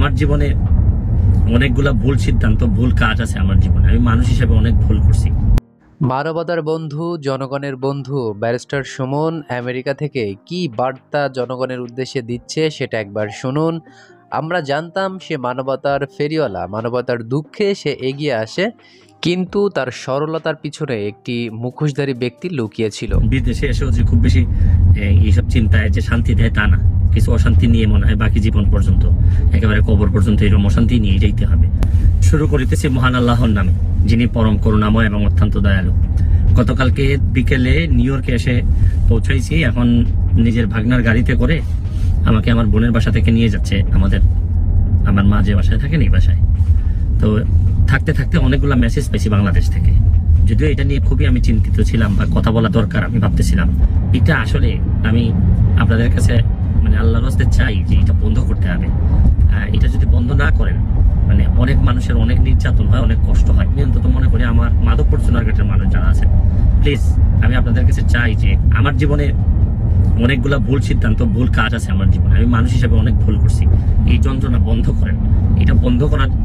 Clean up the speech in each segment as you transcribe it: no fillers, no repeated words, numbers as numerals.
আমার জীবনে অনেকগুলা ভুল সিদ্ধান্ত, ভুল কাজ আছে আমার জীবনে। আমি মানুষ হিসেবে অনেক ভুল করছি। মানবতার বন্ধু, জনগণের বন্ধু ব্যারিস্টার সুমন আমেরিকা থেকে কি বার্তা জনগণের উদ্দেশ্যে দিচ্ছে সেটা একবার শুনুন। আমরা জানতাম সে মানবতার ফেরিওয়ালা, মানবতার দুঃখে সে এগিয়ে আসে, কিন্তু তার সরলতার পিছনে একটি মুখোশধারী ব্যক্তি লুকিয়ে ছিল। বিদেশে এসেও যে খুব বেশি এইসব চিন্তায় যে শান্তি দেয় তা না, কিছু অশান্তি নিয়ে মনে হয় বাকি জীবন পর্যন্ত, একেবারে কবর পর্যন্ত এরকম অশান্তি নিয়ে যাইতে হবে। শুরু করিতেছি মহান আল্লাহর নামে, যিনি পরম করুণাময় এবং অত্যন্ত দয়ালু। গতকালকে বিকেলে নিউ ইয়র্কে এসে পৌঁছাইছি। এখন নিজের ভাগনার গাড়িতে করে আমাকে আমার বোনের বাসা থেকে নিয়ে যাচ্ছে আমার মা যে বাসায় থাকেন এই বাসায়। তো থাকতে থাকতে অনেকগুলো মেসেজ পেয়েছি বাংলাদেশ থেকে। যদিও এটা নিয়ে খুবই আমি চিন্তিত ছিলাম বা কথা বলা দরকার আমি ভাবতেছিলাম। এটা আসলে আমি আপনাদের কাছে মানে আল্লাহর রাস্তায় চাই যে এটা বন্ধ করতে হবে। এটা যদি বন্ধ না করেন, মানে অনেক মানুষের অনেক নির্যাতন হয়, অনেক কষ্ট হয়। আমি অন্তত মনে করি আমার মাধবপুর সোনারঘাটের মানুষ যারা আছেন, প্লিজ আমি আপনাদের কাছে চাই যে আমার জীবনে অনেকগুলা ভুল সিদ্ধান্ত, ভুল কাজ আছে আমার জীবনে। আমি মানুষ হিসেবে অনেক ভুল করছি। এই যন্ত্রণা বন্ধ করেন। এটা বন্ধ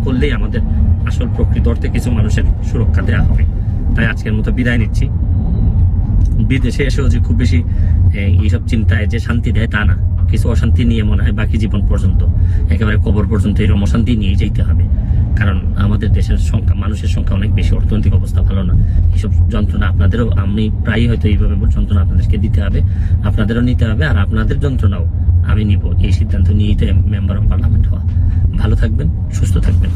করলেই আমাদের আসল প্রকৃত অর্থে কিছু মানুষের সুরক্ষা দেওয়া হবে। তাই আজকের মতো বিদায় নিচ্ছি। বিদেশে এসেও যে খুব বেশি এইসব চিন্তায় যে শান্তি দেয় তা না, কিছু অশান্তি নিয়ে মনে হয় বাকি জীবন পর্যন্ত, একেবারে কবর পর্যন্ত এরকম অশান্তি নিয়ে যেতে হবে। কারণ আমাদের দেশের সংখ্যা, মানুষের সংখ্যা অনেক বেশি, অর্থনৈতিক অবস্থা ভালো না। এইসব যন্ত্রণা আপনাদেরও, আমি প্রায়ই হয়তো এইভাবে যন্ত্রণা আপনাদেরকে দিতে হবে, আপনাদেরও নিতে হবে। আর আপনাদের যন্ত্রণাও আমি নিব, এই সিদ্ধান্ত নিয়েই তো মেম্বার অফ পার্লামেন্ট হওয়া। ভালো থাকবেন, সুস্থ থাকবেন।